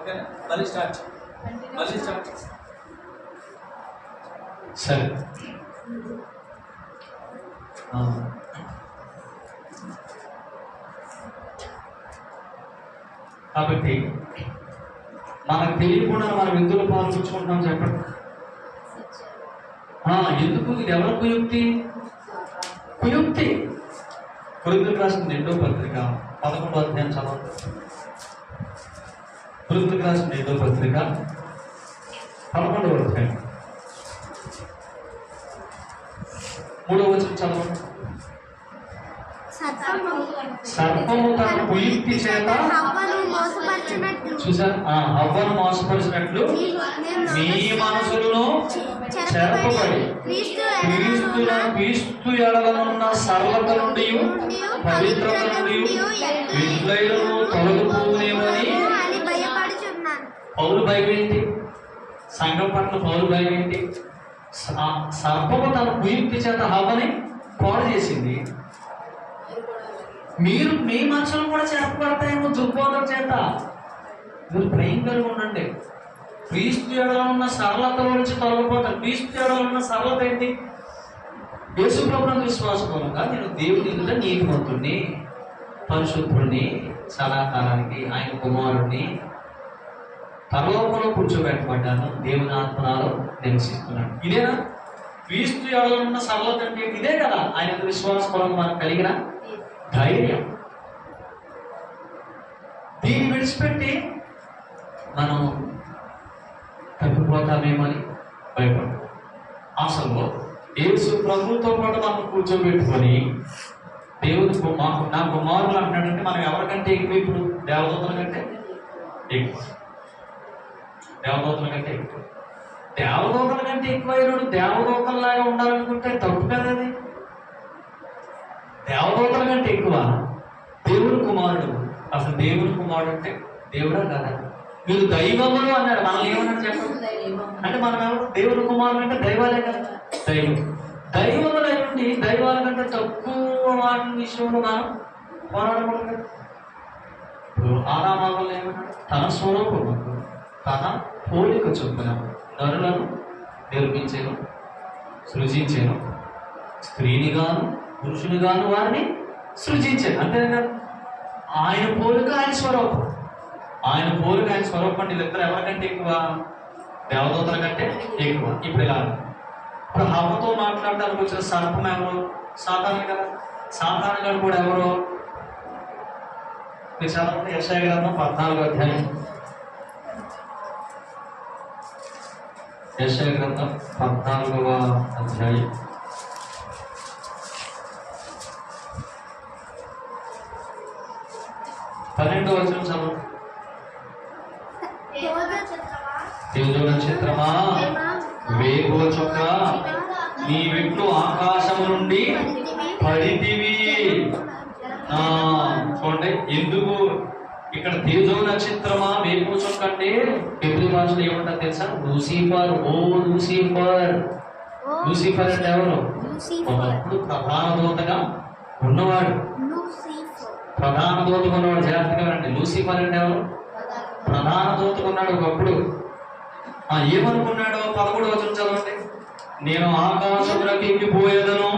ఓకేనా? మళ్ళీ స్టార్ట్. సరే. కాబట్టి మనకు తెలియకుండా మనం ఎందులో పాల్గొంచుకుంటున్నాం చెప్పండి. ఎందుకు? ఇది ఎవరి కుయుక్తి? కొరింథీయులకు రాసిన 2వ పత్రిక 11వ అధ్యాయం చదవండి. కొరింథీయులకు రాసిన 2వ పత్రిక 11వ అధ్యాయం 3వ వచనం చదవండి. సర్పము తన కుయుక్తి చేత చూసారు, హవ్వను మోసపరిచినట్లు మీ మనసులను చెరపబడి క్రీస్తు ఎడలనున్న సరళత నుండి పవిత్రత నుండి విషయాలను తొలగిపోనేమని పౌలు భయం ఏంటి? సంఘం పట్ల పౌలు భయం ఏంటి? సర్పము తన కుయుక్తి చేత హవ్వని పాడు చేసింది. మీరు మీ మనసులు కూడా చెరపబడతాయేమో దుర్బోధన చేత. మీరు భయంకరంగా ఉండండి. క్రీస్తు ఎడలో ఉన్న సరళత నుంచి తొలగిపోతారు. క్రీస్తు ఎడలో ఉన్న సరళత ఏంటి? యేసు ప్రభువునందు విశ్వాసపూర్వకంగా నేను దేవుని ఎదుట నీతిమంతుణ్ణి, పరిశుద్ధుణ్ణి, సదాకాలానికి ఆయన కుమారుణ్ణి, పరలోకంలో కూర్చోబెట్టబడ్డాను, దేవుని ఆత్మనాలో నివసిస్తున్నాను. ఇదేనా క్రీస్తు ఎడలో ఉన్న సరళత అంటే? ఇదే కదా ఆయన విశ్వాసపూర్వకంగా మనకు కలిగిన ధైర్యం. దీన్ని విడిచిపెట్టి మనం తప్పిపోతామేమని భయపడు. అసలు యేసు ప్రభువుతో పాటు మనం కూర్చోబెట్టుకొని దేవుడు నా కుమారులు అంటాడంటే మనం ఎవరికంటే ఎక్కువ? ఇప్పుడు దేవదూతల కంటే ఎక్కువ. దేవదూతల కంటే ఎక్కువ అయినాడు. దేవదూతల్లాగా ఉండాలనుకుంటే తప్పు కదా అది. దేవదూతల కంటే ఎక్కువ దేవుని కుమారుడు. అసలు దేవుని కుమారుడు అంటే దేవుడా కదా? మీరు దైవములు అన్నాడు. మనం ఏమన్నాడు చెప్పండి? అంటే మనం ఎవరు? దేవుని కుమారుడు అంటే దైవాలే కదా. దైవములై ఉండి దైవాల కంటే తక్కువ వాటి విషయంలో మనం పోరాడకూడదు. ఇప్పుడు ఆదామావులు ఏమన్నాడు? తన స్వరూపము తన పోలిక చొప్పున నరులను నిర్మించాను, సృజించాను, స్త్రీని గాను పురుషుని గాను వారిని సృజించాను. అంతే కదా. ఆయన పోలిక ఆయన స్వరూపం. అంటే వీళ్ళిద్దరు ఎవరికంటే ఎక్కువ? దేవదూతల కంటే ఎక్కువ. ఇప్పుడు ఇలా ఇప్పుడు హవ్వతో మాట్లాడడానికి వచ్చిన సర్పం ఎవరు? సాతాను కదా. సాతాను గారు కూడా ఎవరు? మీరు చదవండి యెషయా గ్రంథం 14వ అధ్యాయం. యెషయా గ్రంథం 14వ అధ్యాయం 12వ వచనం చదవండి. తేజో నక్షత్రమా, వేకువ చుక్క, నీ వెట్లు ఆకాశము నుండి పడితివి. చూడండి ఎందుకు ఇక్కడ తేజో నక్షత్రమా, వేకువ చుక్క అంటే తెలుగు భాషలో ఏమంటారు తెలుసా? లూసిఫర్. లూసిఫర్ అంటే ఎవరు? ఒకప్పుడు ప్రధాన దూతగా ఉన్నవాడు. జాగ్రత్తగా అంటే లూసిఫర్ అంటే ఎవరు? ప్రధాన దూతగా ఉన్నాడు ఒకప్పుడు. ఏమనుకున్నాడు? 11వ వచనం చదవండి. నేను ఆకాశములకు ఎక్కిపోయేదను,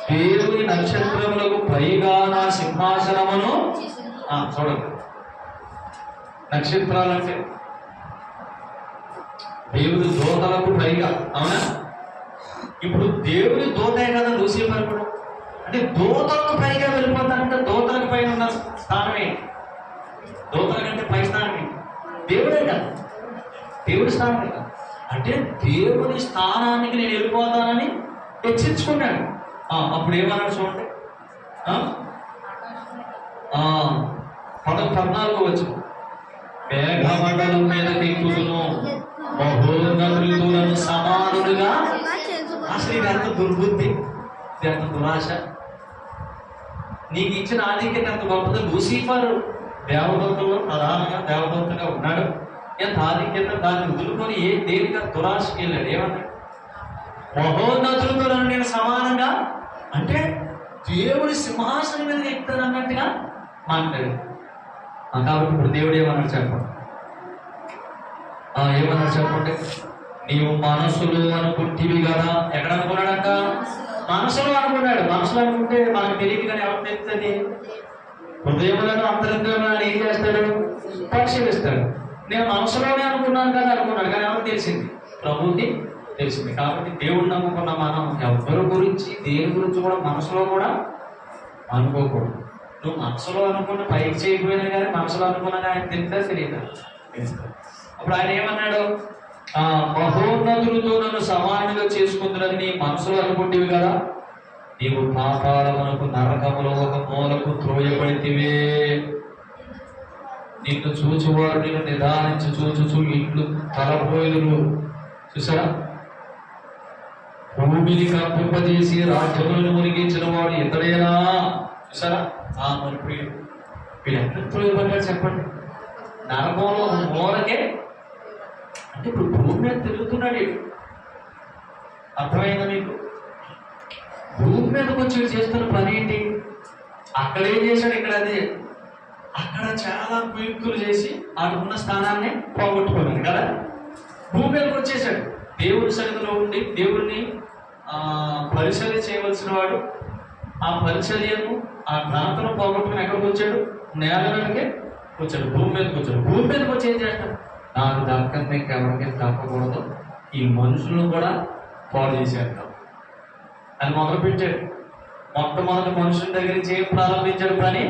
దేవుని నక్షత్రములకు పైగా నా సింహాసనమును. చూడండి, నక్షత్రాలంటే దేవుని దూతలకు పైగా. అవునా? ఇప్పుడు దేవుని దూతే కదా లూసిఫర్ కూడా. అంటే దూతలకు పైగా వెళ్ళిపోతానంటే దూతలకు పైన ఉన్న స్థానమే. దూతల కంటే పై స్థానమే దేవుడే కదా. దేవుడి స్థానమే కదా. అంటే దేవుని స్థానానికి నేను వెళ్ళిపోతానని హెచ్చరించుకున్నాడు. అప్పుడు ఏమన్నాడు చూడండి. 14వ వచనం. మేఘమండలం మీద ఎక్కుతును, మహోన్నతులను సమానులుగా. అసలు ఇది ఎంత దుర్బుద్ధి, ఇది ఎంత దురాశ. నీకు ఇచ్చిన ఆధిక్యత ఎంత గొప్పది. లూసిఫర్ దేవదూతల్లో ప్రధానంగా దేవదూతగా ఉన్నాడు. ఎంత ఆధిక్యత. దాన్ని వదులుకొని దేనిగా దురాశకి వెళ్ళాడు. ఏమన్నాడు? మహోన్నతులతో నేను సమానంగా, అంటే దేవుడి సింహాసనం మీద ఎక్కుతాను అన్నట్టుగా మాట్లాడాడు. కాబట్టి ఇప్పుడు దేవుడు ఏమన్నాడు చెప్పండి? ఏమన్నా చెప్పండి? నీవు మనసులో అనుకుంటేవి కదా. ఎక్కడ అనుకున్నాడంట? మనసులో అనుకున్నాడు. మనసులో అనుకుంటే మనకు తెలియదు కానీ ఎవరు తెలుస్తుంది? హృదయములను అంతరంగంలో ఏం చేస్తాడు? పరిశీలిస్తాడు. నేను మనసులోనే అనుకున్నాను కదా అనుకున్నాడు, కానీ ఎవరికి తెలిసింది? ప్రభువుకి తెలిసింది. కాబట్టి దేవుడు నమ్ముకున్న మనం ఎవరి గురించి దేని గురించి కూడా మనసులో కూడా అనుకోకూడదు. నువ్వు మనసులో అనుకున్న పైకి చేయకపోయినా కానీ మనసులో అనుకున్నా కానీ ఆయన తెలుస్తా తెలియదా? తెలుస్తుంది. అప్పుడు ఆయన ఏమన్నాడు? మహోన్నతులతో నన్ను సమానంగా చేసుకుంటున్నది నీ మనసులో అనుకుంటేవి కదా. నీవు పాతాళమునకు నరకములో ఒక మూలకు త్రోయబడితివే. నిన్ను చూచువారు నిన్ను నిదానించి చూచుచు ఇట్లు తలపోయిదురు. చూసారా? భూమిని కంపింపజేసి రాజ్యములను మునిగించిన వాడు ఇతడేనా? చూసారా? మరి వీడు ఎక్కడ త్రోయబడ్డాడు చెప్పండి? నరకంలో మూలకే. అంటే ఇప్పుడు భూమి మీద తిరుగుతున్నాడు. అర్థమైందా మీకు? భూమి మీదకి వచ్చి చేస్తున్న పని ఏంటి? అక్కడ ఏం చేశాడు, ఇక్కడ అదే. అక్కడ చాలా కుయుక్తులు చేసి ఆడుకున్న స్థానాన్ని పోగొట్టుకున్నాడు కదా. భూమి మీదకి వచ్చేసాడు. దేవుడి సన్నిధిలో ఉండి దేవుడిని పరిచర్య చేయవలసిన వాడు ఆ పరిచర్యను ఆ ఘనతను పోగొట్టుకుని ఎక్కడికి వచ్చాడు? నేల మీదకే వచ్చాడు. భూమి మీదకి వచ్చాడు. భూమి మీదకి వచ్చి ఏం చేస్తాడు? నాకు దక్కని ఇంకెవరికి దక్కకూడదు, ఈ మనుషులను కూడా పాడు చేసేద్దాం అని మొదలుపెట్టాడు. మొట్టమొదటి మనుషుల దగ్గర నుంచి ఏం ప్రారంభించాడు? పని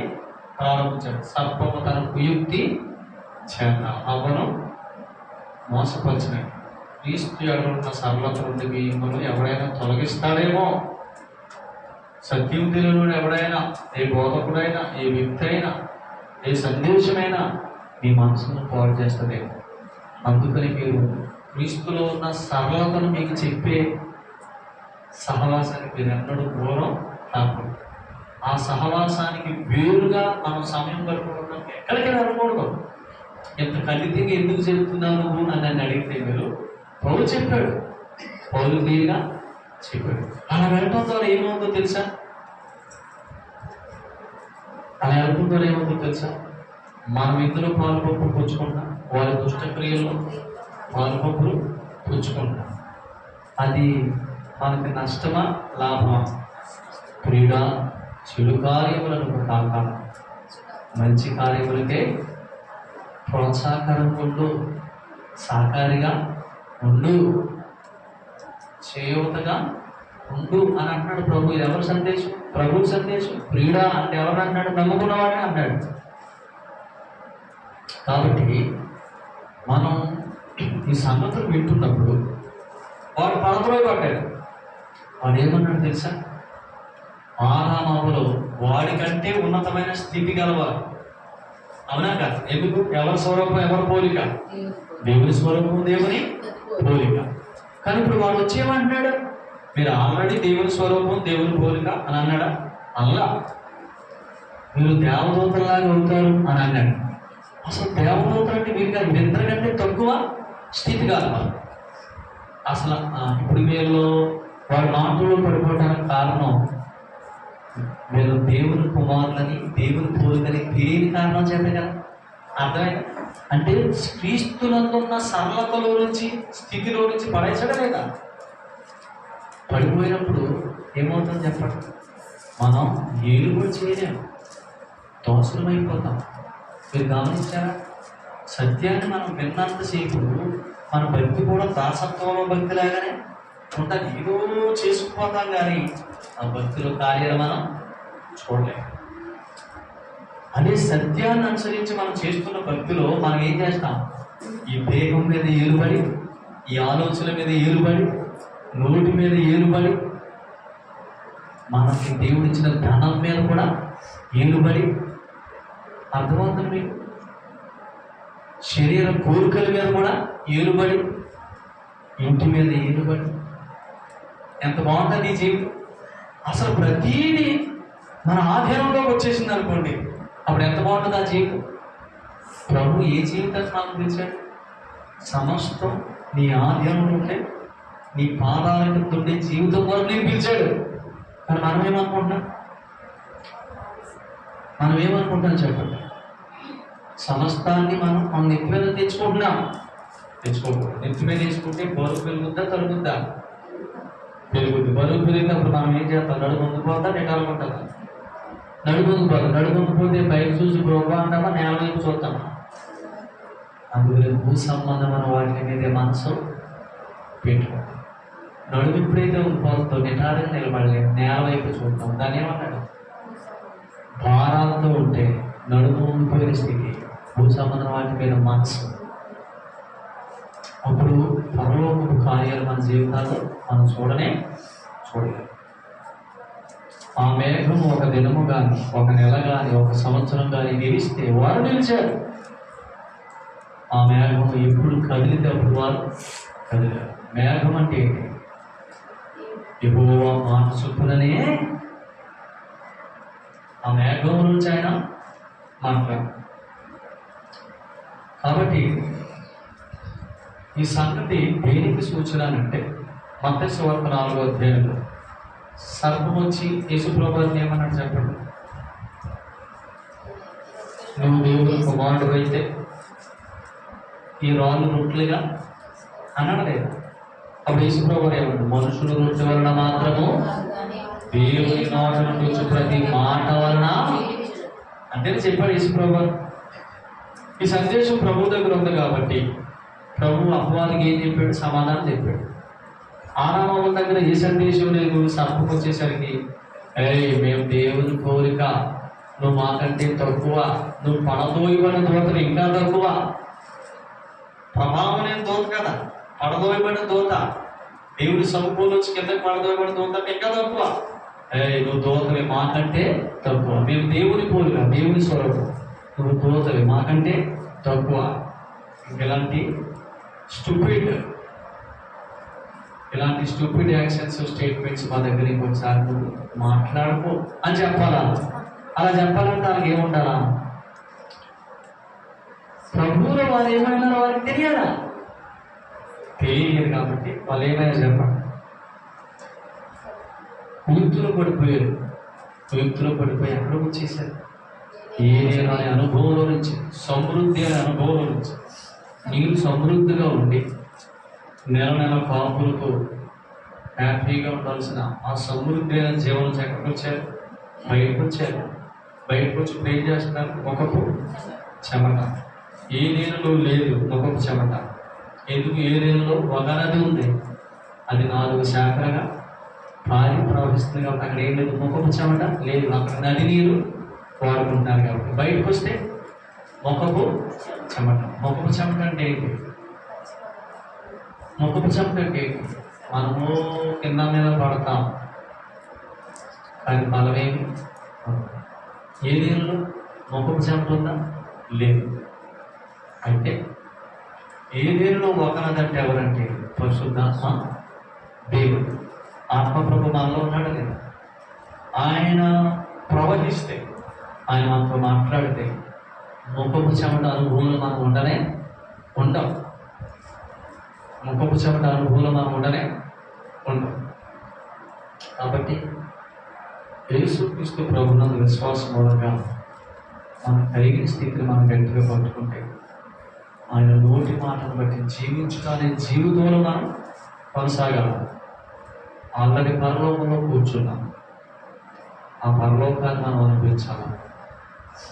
ప్రారంభించాడు. సర్పము తన కుయుక్తి చేత అవ్వను మోసపరిచినాడు. క్రీస్తు ఎదురున్న సరళత నుండి మిమ్మల్ని ఎవరైనా తొలగిస్తాడేమో. సత్యం తెలియని ఎవడైనా, ఏ బోధకుడైనా, ఏ వ్యక్తి అయినా, ఏ సందేశమైనా మీ మనసును పాడు చేస్తుందేమో. అందుకని మీరు క్రీస్తులో ఉన్న సరళతను మీకు చెప్పే సహవాసానికి మీరు ఎన్నడూ దూరం కాకూడదు. ఆ సహవాసానికి వేరుగా మనం సమయం గడుపుకుంటాం. ఎక్కడికి అనకూడదు. ఎంత ఖచ్చితంగా ఎందుకు చెప్తున్నావు నువ్వు అని నన్ను అడిగితే మీరు పౌలు చెప్పాడు. పౌలు తీరుగా చెప్పాడు. అలా వెళ్ళటం ద్వారా ఏమవుతుందో తెలుసా? అలా వెళ్ళటం ద్వారా ఏమవుతుందో తెలుసా? మనం ఇందులో పాలుపంపులు పుచ్చుకుంటాం, వాళ్ళ దుష్టక్రియల్లో పాలుపంపులు పుచ్చుకుంటాం. అది మనకి నష్టమా లాభమా? ప్రియుడా, చెడు కార్యములను కాక మంచి కార్యములకే ప్రోత్సాహకరం ఉండు, సహకారిగా ఉండు, చేయూతగా ఉండు అని అంటున్నాడు ప్రభు. ఇది ఎవరి సందేశం? ప్రభు సందేశం. ప్రియుడా అంటే ఎవరు అన్నాడు? నమ్ముకున్నవాడే అన్నాడు. కాబట్టి మనం ఈ సంగతులు వింటున్నప్పుడు వాడు పడతలో పడ్డాడు. వాడు ఏమన్నాడు తెలుసా? ఆరామాములో వాడికంటే ఉన్నతమైన స్థితి గలవారు. అవునా కాదు? ఎందుకు? ఎవరి స్వరూపం ఎవరి పోలిక? దేవుని స్వరూపం దేవుని పోలిక. కానీ ఇప్పుడు వాడు వచ్చేమంటున్నాడు? మీరు ఆల్రెడీ దేవుని స్వరూపం దేవుని పోలిక అని అన్నాడా? అలా మీరు దేవదూతలాగా అవుతారు అని అన్నాడు. అసలు దేవదూతలు అంటే మీరు కాదు, వీళ్ళందరికంటే తక్కువ స్థితి కాదు. అసలు ఇప్పుడు వీళ్ళు వాడి మాటల్లో పడిపోవడానికి కారణం వీళ్ళు దేవుని కుమారులని దేవుని పోలికని తెలియని కారణం చేత కదా. అర్థమైంది? అంటే క్రీస్తునందున్న సరళతలో నుంచి స్థితిలో నుంచి పడేసాడా లేదా? పడిపోయినప్పుడు ఏమవుతుందో చెప్పండి? మనం ఏలు కూడా చేయలేము, దోషం అయిపోతాం. మీరు గమనించారా? సత్యాన్ని మనం విన్నంతసేపు మన భక్తి కూడా దాసత్వంలో భక్తిలాగానే ఉంటుంది. ఏదో చేసుకుపోతాం కానీ ఆ భక్తిలో కార్యాలు మనం చూడలేము. అదే సత్యాన్ని అనుసరించి మనం చేస్తున్న భక్తిలో మనం ఏం చేస్తాం? ఈ దేహం మీద ఏలుబడి, ఈ ఆలోచనల మీద ఏలుబడి, నోటి మీద ఏలుబడి, మనకి దేవుడిచ్చిన ధనం మీద కూడా ఏలుబడి, అర్థమవుతుంది మీకు? శరీర కోరికల మీద కూడా ఏలుబడి, ఇంటి మీద ఏలుబడి. ఎంత బాగుంటుంది ఈ జీవితం! అసలు ప్రతీది మన ఆధీనంలోకి వచ్చేసింది అనుకోండి, అప్పుడు ఎంత బాగుంటుంది ఆ జీవితం. ప్రభు ఏ జీవితాన్ని నాకు పిలిచాడు? సమస్తం నీ ఆధీనంలో ఉంటే నీ పాదాలకు ఉండే జీవితం వరకు నేను పిలిచాడు. కానీ మనం ఏమనుకుంటున్నాం? చెప్పండి? సమస్తాన్ని మనం నెత్తి మీద తెచ్చుకుంటున్నాం. తెచ్చుకోకూడదు. నెత్తి మీద వేసుకుంటే బరువు పెరుగుద్దా తరుగుద్దా? పెరుగుద్ది. బరువు పెరిగినప్పుడు మనం ఏం చేస్తాం? నడుము ముందు పోతా నెట్టాలనుకుంటాం. నడుము ముందు పోతాం. నడుము ముందు పోతే పైకి చూసి బ్రోగా అంటామా, నేల వైపు చూస్తామా? అందుకని భూ సంబంధమైన వాటి మీద మనసు పెట్టుకో. నడుము ఎప్పుడైతే పోతుందో నిటారుగా నిలబడలేదు, నేల వైపు చూద్దాం. దాన్ని ఏమన్నాడు? భారాలతో ఉంటే నడుము ఉండిపోయిన స్థితి, భూ సంబంధం వాటి మీద మనసు. అప్పుడు పరలోకపు కార్యాలు మన జీవితాల్లో మనం చూడలేదు. ఆ మేఘం ఒక దినము కానీ, ఒక నెల కానీ, ఒక సంవత్సరం కానీ నిలిస్తే వారు నిలిచారు. ఆ మేఘం ఎప్పుడు కదిలితే అప్పుడు వారు కదిలారు. మేఘం అంటే ఏంటి? యెహోవా మాట చొప్పుననే ఆ మేఘం నుంచి ఆయన మాట్లాడు. కాబట్టి ఈ సంగతి దేనికి సూచన అంటే, మత్తయి సువార్త 4వ అధ్యాయంలో సర్పం వచ్చి యేసుప్రభువుని ఏమన్నాడు చెప్పండి? నువ్వు దేవుని కుమారుడు అయితే ఈ రాళ్ళు రొట్టెలుగా అన్నాడు లేదా? అప్పుడు యేసుప్రభువు ఏమన్నాడు? మనుషులు రొట్టె వలన మాత్రము దేవుని నోట నుండి వచ్చే ప్రతి మాట వలన అంటే చెప్పాడు యేసుప్రభువు. ఈ సందేశం ప్రభు దగ్గర ఉంది కాబట్టి ప్రభు అపవాదికి ఏం చెప్పాడు? సమాధానం చెప్పాడు. ఆనామం దగ్గర ఏ సందేశం లేదు. సర్పం వచ్చేసరికి, మేము దేవుని కోరిక, నువ్వు మాకంటే తక్కువ, నువ్వు పడదోయబడిన దూతలు ఇంకా తక్కువ. ప్రభావం నేను దూత కదా, పడదోయబడిన దూత, దేవుడి సమకూల నుంచి కిందకి పడదోయబడిన దూత ఇంకా తక్కువ. నువ్వు దూతవి మాకంటే తక్కువ. మేము దేవుని పోలిక, దేవుని స్వరూపం, నువ్వు దూతవి మాకంటే తక్కువ. ఇలాంటి స్టూపిడ్ యాక్షన్స్, స్టేట్మెంట్స్ మా దగ్గర ఇంకొకసారి నువ్వు మాట్లాడుకో అని చెప్పాలా? అలా చెప్పాలంటే వాళ్ళకి ఏముండాలా? ప్రభువులో వాళ్ళు ఏమైనారో వారికి తెలియదా? తెలియదు కాబట్టి వాళ్ళు ఏమైనా చెప్పండి. కుయుక్తులు పడిపోయి ఎక్కడికి వచ్చేసారు? ఏదైనా అనే అనుభవంలో నుంచి, సమృద్ధి అనే అనుభవంలో నుంచి, నీరు సమృద్ధిగా ఉండి నెల కాపులతో హ్యాపీగా ఉండాల్సిన ఆ సమృద్ధి అయిన జీవనం ఎక్కడికి వచ్చారు? బయటకు వచ్చి ప్రే చేస్తున్నారు. ముఖపు చెమట. ఏ నీళ్ళలో లేదు ముఖపు చెమట. ఎందుకు? ఏ నీళ్ళలో ఒక నది ఉంది, అది 4 శాఖలుగా ప్రవహిస్తుంది కాబట్టి అక్కడ ఏం లేదు, ముఖపు చెమట లేదు. అక్కడ నది నీరు వాడుకుంటున్నారు కాబట్టి బయటకు వస్తే ముఖపు చెమట. ముఖపు చెమట అంటే ఏంటి? ముఖపు చెమట అంటే ఏంటి? మనము కింద మీద పడతాం కానీ బలమేమి. ఏ నీళ్ళు ముఖపు చెమట ఉందా? లేదు. అయితే ఏ నీళ్ళలో ఒకనదంటే ఎవరంటే పరిశుద్ధాత్మ దేవుడు. ఆత్మప్రభు మనలో ఉన్నాడు లేదా? ఆయన ప్రవహిస్తే, ఆయన మనతో మాట్లాడితే ముఖపు చెమట అనుభూతులు మనం ఉండవు. ముఖపు చెమట అనుభూతులు మనం ఉండవు. కాబట్టి యేసుక్రీస్తు ప్రభునందు విశ్వాసం మూలంగా మనం కలిగిన స్థితిని మనం గట్టిగా పట్టుకుంటే, ఆయన నోటి మాటను బట్టి జీవించడానికి జీవితంలో మనం కొనసాగాలి. ఆల్రెడీ పరలోకంలో కూర్చున్నాం. ఆ పరలోకాన్ని మనం అనుభవించాలి.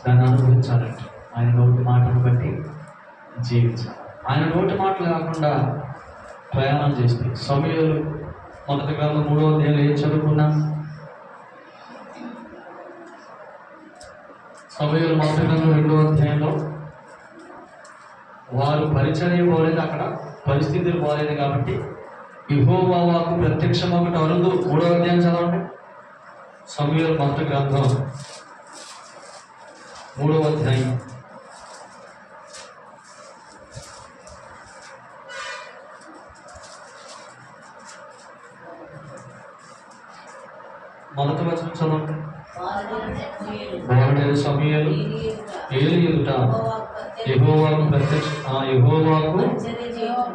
దాన్ని అనుభవించాలంటే ఆయన నోటి మాటను బట్టి జీవించాలి. ఆయన నోటి మాటలు కాకుండా ప్రయాణం చేస్తే, సమూయేలు మొదటి గ్రంథం 3వ అధ్యాయంలో ఏం చదువుకున్నాం? సమూయేలు మొదటి గ్రంథం 2వ అధ్యాయంలో వారు పరిచర్య పోలేదు, అక్కడ పరిస్థితులు పోలేదు కాబట్టి యెహోవా వాక్కు ప్రత్యక్షం ఒకటి అరుదు. 3వ అధ్యాయం చదవండి. సమూయేలు మొదటి గ్రంథం 3వ అధ్యాయం మొదటి వచనం చదవండి. బాలుడైన సమూయేలు ఏలీ ఎదుట యెహోవాకు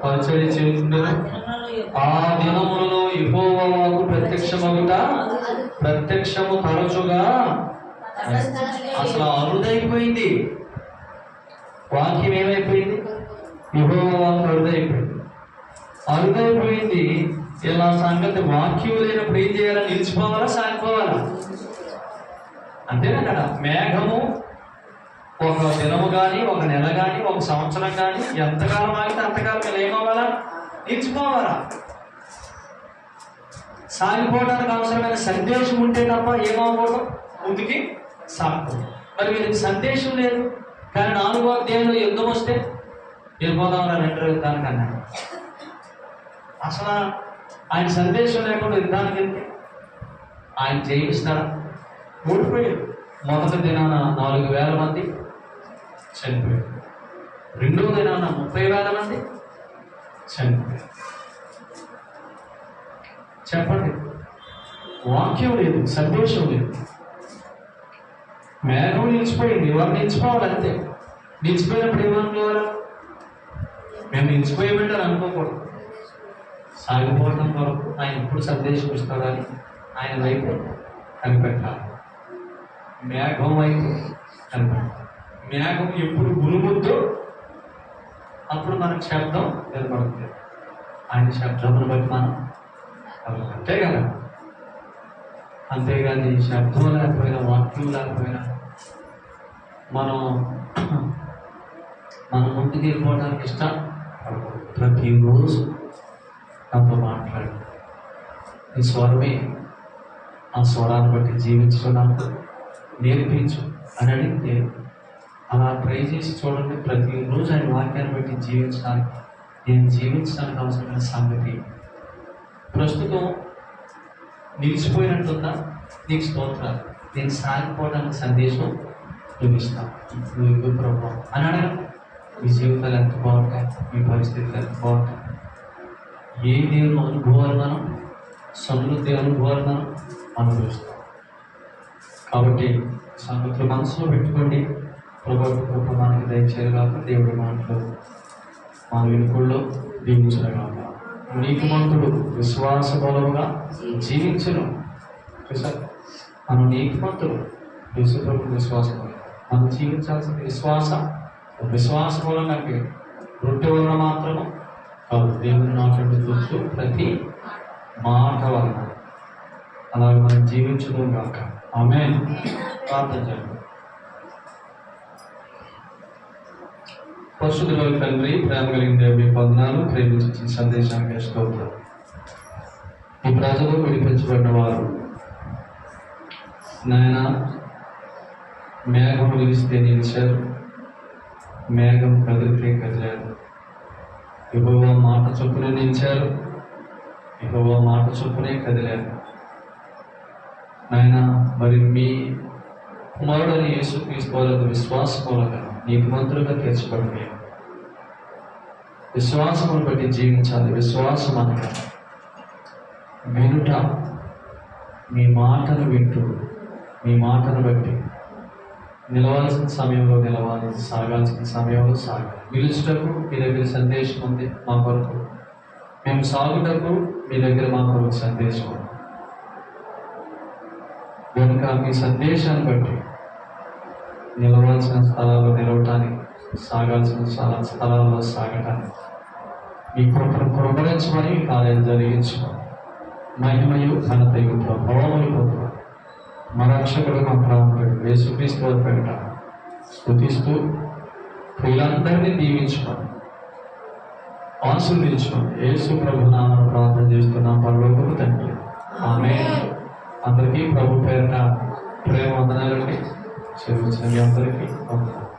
పరిచర్య చేయుచుండెను. ఆ దినములలో యెహోవా వాక్కు ప్రత్యక్షము తరచుగా, అసలు అరుదైపోయింది. వాక్యం ఏమైపోయింది? యెహోవా వాక్కు అరుదైపోయింది. అరుదైపోయింది. ఇలా సంగతి వాక్యం లేనప్పుడు ఏం చేయాలా? నిలిచిపోవాలా? సాగిపోవాలా? అంతేనా కదా? మేఘము ఒక దినము కానీ, ఒక నెల కానీ, ఒక సంవత్సరం కానీ ఎంతకాలం ఆగితే అంతకాలం ఇలా ఏమవ్వాలా? నిలిచిపోవాలా? సాగిపోవడానికి అవసరమైన సందేశం ఉంటే తప్ప ఏమవ్వకూడదు, ముందుకి సాగకూడదు. మరి వీరికి సందేశం లేదు, కానీ 4వ అధ్యాయంలో యుద్ధం వస్తే వెళ్ళిపోదాం 2 యుద్ధానికి అన్నాడు. అసలు ఆయన సందేశం లేకుండా యుద్ధానికి వెళ్తే ఆయన జయిస్తాడా? ఓడిపోయాడు. మొదటి దినాన 4,000 మంది చనిపోయారు. 2వ దినాన 30,000 మంది చనిపోయారు. చెప్పండి, వాక్యం లేదు, సందేశం లేదు. మేఘం నిలిచిపోయింది, వారు నిలిచిపోవాలంతే. నిలిచిపోయినప్పుడు ఏమనుకోవాలి? మేము నిలిచిపోయామంటారు అనుకోకూడదు. సాగిపోవడం వరకు ఆయన ఎప్పుడు సందేశం ఇస్తాడని ఆయన వైపు కనిపెట్టాలి. మేఘం వైపు కనిపెట్టాలి. మేఘం ఎప్పుడు గురుముద్దో అప్పుడు మనకు శబ్దం ఏర్పడుతుంది. ఆయన శబ్దమును బట్టి మనం అంతే కదా. అంతేగాని శబ్దం లేకపోయినా, వాక్యం లేకపోయినా మనం ముందుకు వెళ్ళిపోవడానికి ఇష్టం. ప్రతిరోజు నాతో మాట్లాడు, నీ స్వరమే ఆ స్వరాన్ని బట్టి జీవించడం నాకు నేర్పించు అని అడిగితే అలా ట్రై చేసి చూడండి. ప్రతిరోజు ఆయన వాక్యాన్ని బట్టి జీవించడానికి, నేను జీవించడానికి అవసరమైన సంగతి ప్రస్తుతం నిలిచిపోయినట్టుందా? నీకు స్తోత్రాలు, నేను సాగిపోవడానికి సందేశం చూపిస్తాను. నువ్వు ప్రభావం అని అడగండి. మీ జీవితాలు ఎంత బాగుంటాయి, మీ పరిస్థితులు ఎంత బాగుంటాయి. ఏ దేవుని అనుభవాలు మనం, సమృద్ధి అనుభవాలు మనం అనుభవిస్తాం. కాబట్టి సంగతులు మనసులో పెట్టుకోండి. ప్రభుత్వ కృప మనకి దయచేయరు కాక దేవుడి మాటలు మన వెనుకల్లో దీవించరు కాక. నీతిమంతుడు విశ్వాస బలముగా జీవించను. చూసారు, మనం నీతిమంతుడు యేసుప్రభు విశ్వాసం. మనం జీవించాల్సిన విశ్వాస మూలంగా రొట్టె వలన మాత్రము కాదు, దేవుని నాటి చూస్తూ ప్రతి మాట వలన. అలాగే మనం జీవించడం కాక. ఆమేన్. ప్రార్థన చేయండి. పరిశుద్ధుల తండ్రి, ప్రేమ కలిగిన దేవుని వందనాలు. ప్రేమించిన సందేశానికి స్తోత్రం. ఈ ప్రజలు విడిపించబడిన వారు నాయన, మేఘం నిలిస్తే నిలిచారు, మేఘం కదిలితే కదిలారు. యెహోవా మాట చొప్పున నిలిచారు, యెహోవా మాట చొప్పునే కదిలారు. నాయన, మరి మీ కుమారుడని యేసుక్రీస్తు వారి విశ్వాస మూలంగా నీతిమంతులుగా తీర్చబడి విశ్వాసమును బట్టి జీవించాలి. విశ్వాసం అనగా వినుట, మీ మాటను వింటూ మీ మాటను బట్టి నిలవాల్సిన సమయంలో నిలవాలి, సాగాల్సిన సమయంలో సాగాలి. నిలుచుటకు మీ దగ్గర సందేశం ఉంది మా కొరకు, మేము సాగుటకు మీ దగ్గర మా కొరకు సందేశం ఉంది. కనుక మీ సందేశాన్ని బట్టి నిలవాల్సిన స్థలాల్లో నిలవటానికి, సాగాల్సిన స్థలాల్లో సాగటానికి మీ కృపను కృపరించమని ఈ కార్యాలు జరిగించమని మహిమయు ఘనతయు ప్రభావములు మా రక్షకుడు మా ప్రాణుడు యేసుక్రీస్తు వారి పేరిట స్తుతిస్తూ వీళ్ళందరినీ దీవించుకోండి, ఆశీర్వదించుకోండి. యేసు ప్రభు నామమున ప్రార్థన చేస్తున్నాం పరలోకపు తండ్రి. ఆమేన్. అందరికీ ప్రభు పేరిట ప్రేమ వందనాలండి. చెల్లించిన మీ అందరికీ వందనాలు.